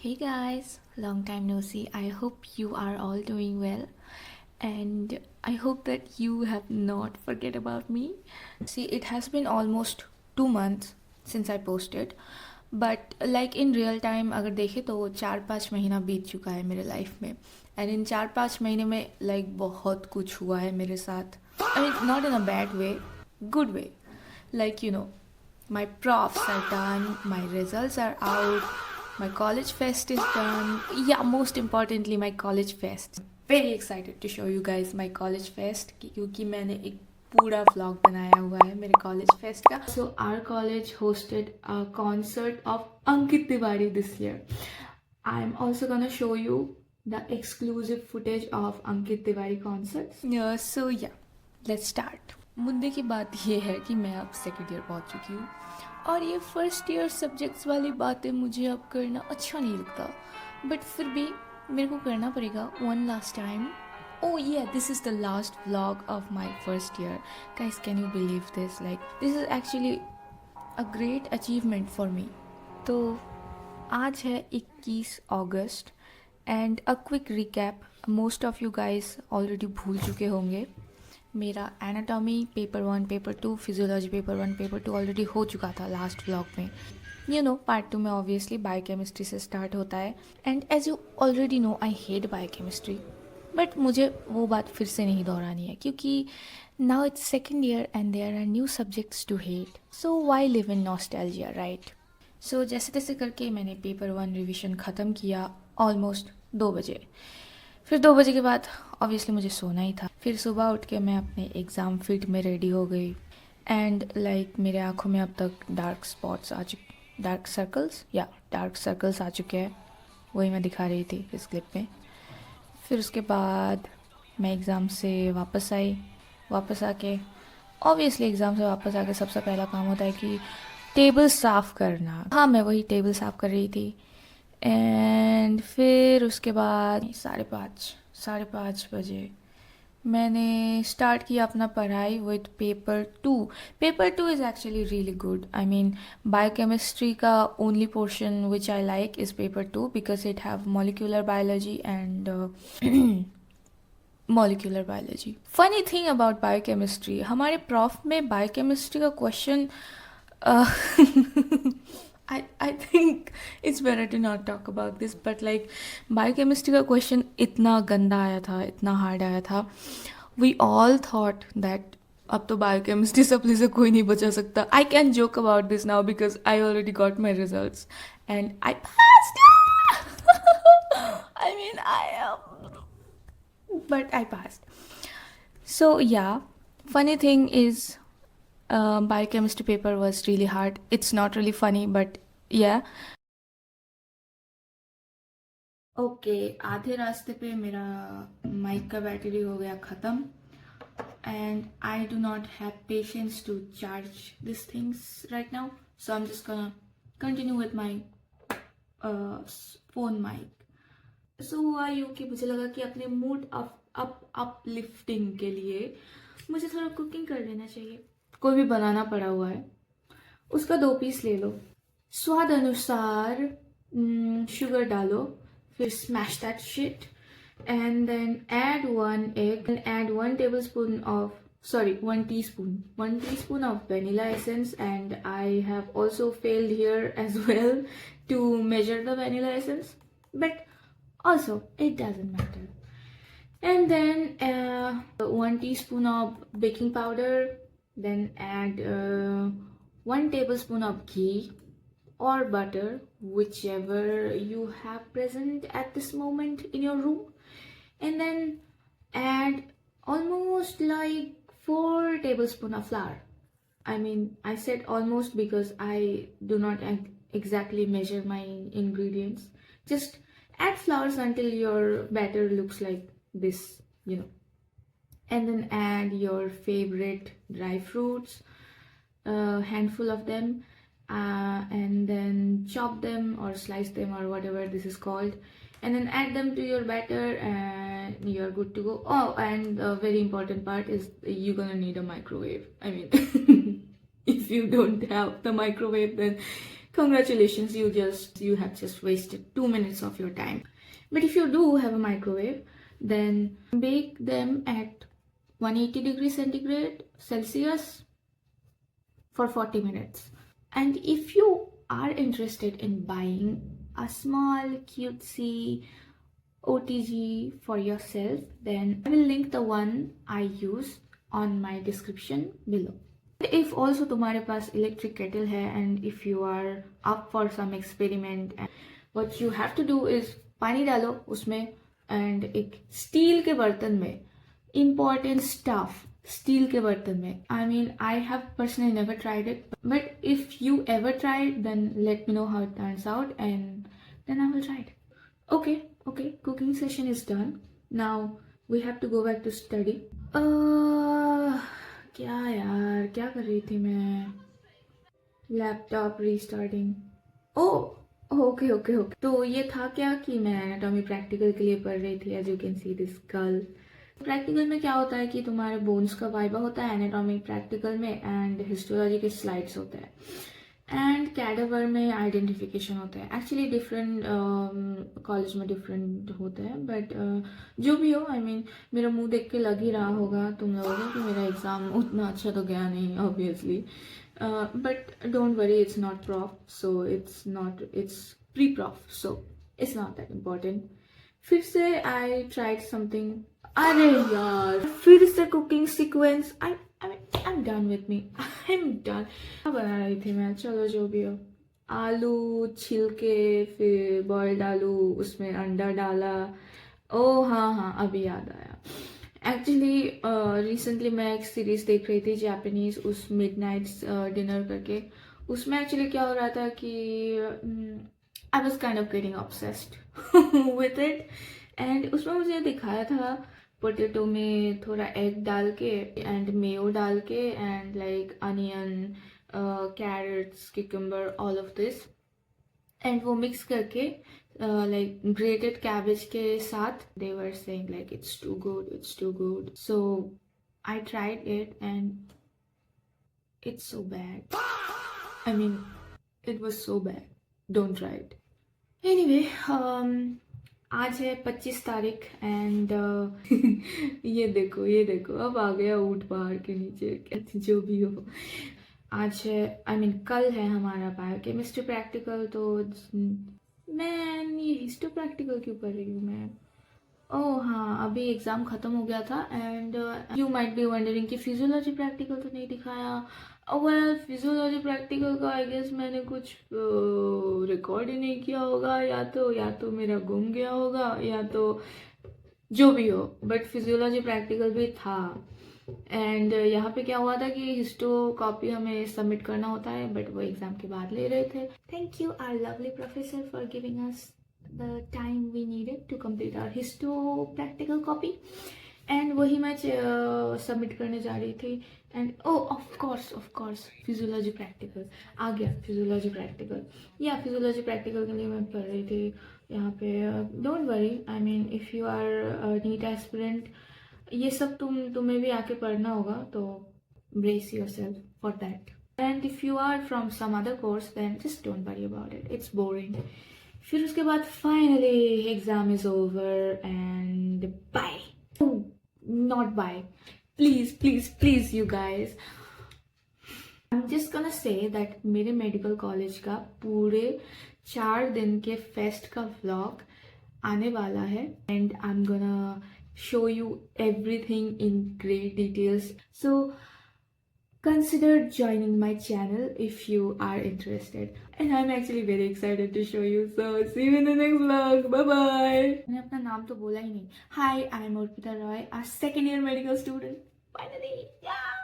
Hey guys, long time no see. I hope you are all doing well and I hope that you have not forget about me. See, it has been almost 2 months since I posted, but like in real time अगर देखे तो 4-5 महीना बीत चुका है मेरे life में and in 4-5 महीने में लाइक बहुत कुछ हुआ है मेरे साथ. I mean not in a bad way, good way. Like my profs are done, my results are out, my college fest is done. Yeah, most importantly, my college fest. Very excited to show you guys my college fest क्योंकि मैंने एक पूरा vlog बनाया हुआ है मेरे college fest का. So our college hosted a concert of Ankit Tiwari this year. I'm also gonna show you the exclusive footage of Ankit Tiwari concerts. So let's start. मुद्दे की बात ये है कि मैं अब सेकेंड ईयर पहुंच चुकी हूँ और ये फर्स्ट ईयर सब्जेक्ट्स वाली बातें मुझे अब करना अच्छा नहीं लगता, बट फिर भी मेरे को करना पड़ेगा one last time. Oh yeah, this is the last vlog of my first year. Guys, can you believe this? Like, this is actually a great achievement for me. तो आज है 21 अगस्त and a quick recap. Most of you guys already भूल चुके होंगे. मेरा anatomy paper 1, paper 2, physiology paper 1, paper 2 already हो चुका था लास्ट व्लॉग में. पार्ट 2 में ऑब्वियसली बायोकेमिस्ट्री से स्टार्ट होता है and as you already know I hate biochemistry, but मुझे वो बात फिर से नहीं दोहरानी है क्योंकि now it's second year and there are new subjects to hate, so why live in nostalgia, right? So जैसे तैसे करके मैंने पेपर 1 रिविजन ख़त्म किया ऑलमोस्ट 2 बजे. फिर 2 बजे के बाद ऑब्वियसली मुझे सोना ही था. फिर सुबह उठ के मैं अपने एग्ज़ाम फिट में रेडी हो गई एंड लाइक मेरे आँखों में अब तक डार्क सर्कल्स आ चुके हैं. वही मैं दिखा रही थी इस क्लिप में. फिर उसके बाद मैं एग्ज़ाम से वापस आके ऑब्वियसली एग्ज़ाम से वापस आके सबसे पहला काम होता है कि टेबल साफ़ करना. हाँ, मैं वही टेबल साफ़ कर रही थी एंड फिर उसके बाद 5:30 बजे मैंने स्टार्ट किया अपना पढ़ाई with paper 2. Paper 2 is actually really good. I mean biochemistry का only portion which I like is paper 2 because it have molecular biology and molecular biology. Funny thing about biochemistry, हमारे प्रॉफ में biochemistry का question I think it's better to not talk about this, but like biochemistry का question इतना गंदा आया था, इतना hard आया था. We all thought that अब तो बायोकेमिस्ट्री सप्ली से कोई नहीं बचा सकता. I can joke about this now because I already got my results and I passed. I mean but I passed. So yeah, funny thing is biochemistry paper was really hard. It's not really funny, but yeah. Okay, आधे रास्ते पे मेरा mic का battery हो गया ख़त्म and I do not have patience to charge this things right now, so I am just gonna continue with my phone mic. सो हुआ यूँ कि मुझे लगा कि अपने मूड अपलिफ्टिंग के लिए मुझे थोड़ा कुकिंग कर लेना चाहिए. कोई भी बनाना पड़ा हुआ है, उसका 2 पीस ले लो, स्वाद अनुसार शुगर डालो, फिर smash that shit and then add 1 egg and add 1 teaspoon of vanilla essence. And I have also failed here as well to measure the vanilla essence, but also it doesn't matter. And then 1 teaspoon of baking powder, then add 1 tablespoon of ghee or butter, whichever you have present at this moment in your room, and then add almost like 4 tablespoons of flour. I mean, I said almost because I do not exactly measure my ingredients. Just add flours until your batter looks like this. And then add your favorite dry fruits, a handful of them, and then chop them or slice them or whatever this is called, and then add them to your batter and you're good to go. Oh, and a very important part is you're gonna need a microwave. I mean if you don't have the microwave, then congratulations, you have just wasted 2 minutes of your time. But if you do have a microwave, then bake them at 180 degrees centigrade Celsius for 40 minutes. And if you are interested in buying a small cutesy OTG for yourself, then I will link the one I use on my description below. If also तुम्हारे पास electric kettle है and if you are up for some experiment, and what you have to do is पानी डालो उसमें and एक steel के बर्तन में, important stuff, steel के बर्तन में. I mean, I have personally never tried it, but if you ever try it, then let me know how it turns out and then I will try it. Okay, cooking session is done. Now we have to go back to study. क्या यार, क्या कर रही थी मैं? Laptop restarting. Okay. तो ये था क्या कि मैं एनाटॉमी प्रैक्टिकल के लिए पढ़ रही थी. As you can see this girl. Practical में क्या होता है कि तुम्हारे बोन्स का वाइवा होता है एनाटॉमी प्रैक्टिकल में, एंड हिस्टोलॉजी के स्लाइड्स होते हैं, एंड कैडावर में आइडेंटिफिकेशन होता है. एक्चुअली डिफरेंट कॉलेज में डिफरेंट होते हैं, बट जो भी हो, आई मीन मेरा मुंह देख के लग ही रहा होगा तुम लोगों को कि मेरा एग्ज़ाम उतना अच्छा तो गया नहीं obviously. But don't worry, it's not prof, so it's pre prof, so it's not that important. फिर से आई ट्राइड समथिंग. अरे यार, फिर से cooking sequence. I'm done with me. I'm done. क्या बना रही थी मैं? चलो जो भी हो. आलू छिलके, फिर बॉइल्ड आलू, उसमें अंडा डाला. ओह हाँ, अभी याद आया. एक्चुअली रिसेंटली मैं एक सीरीज देख रही थी जापानीज, उस मिडनाइट्स डिनर करके. उसमें एक्चुअली क्या हो रहा था कि I was kind of getting obsessed with it. And उसमें मुझे दिखाया था पोटैटो में थोड़ा एग डाल के एंड मेयो डाल के and like onion, carrots, cucumber, all of this, and वो मिक्स करके लाइक ग्रेटेड कैबेज के साथ. They were saying like it's too good. So I tried it and it's so bad. I mean it was so bad. Don't try it. Anyway, आज है 25 तारीख and ये देखो अब आ गया ऊंट पहाड़ के नीचे. जो भी हो, आज है, आई मीन कल है हमारा बायोकेमिस्ट्री प्रैक्टिकल. तो मैं ये हिस्टो प्रैक्टिकल क्यों कर रही हूँ मैं? ओह हाँ, अभी एग्ज़ाम ख़त्म हो गया था. And you might be wondering कि फिजियोलॉजी प्रैक्टिकल तो नहीं दिखाया. वेल, फिजियोलॉजी प्रैक्टिकल का आई गेस मैंने कुछ रिकॉर्ड ही नहीं किया होगा, या तो मेरा गुम गया होगा, या तो जो भी हो. बट फिजियोलॉजी प्रैक्टिकल भी था. एंड यहाँ पे क्या हुआ था कि हिस्टो कॉपी हमें सबमिट करना होता है, बट वो एग्ज़ाम के बाद ले रहे थे. Thank you our lovely professor for giving us the time we needed to complete our histo practical copy. And वही मैं सबमिट करने जा रही थी. And of course physiology practical आ गया. फिजियोलॉजी प्रैक्टिकल के लिए मैं पढ़ रही थी यहाँ पे. Don't worry, I mean if you are NEET aspirant, ये सब तुम्हें भी आके पढ़ना होगा, तो brace yourself for that. And if you are from some other course, then just don't worry about it, it's boring. फिर उसके बाद finally exam is over and bye. Not bye, please you guys. I am just gonna say that मेरे medical college का पूरे 4 दिन के fest का vlog आने वाला है. And I am gonna show you everything in great details. So consider joining my channel if you are interested. And I'm actually very excited to show you. So see you in the next vlog. Bye bye. मैंने अपना नाम तो बोला ही नहीं. Hi, I'm Arpita Roy, a second year medical student. Finally, yeah.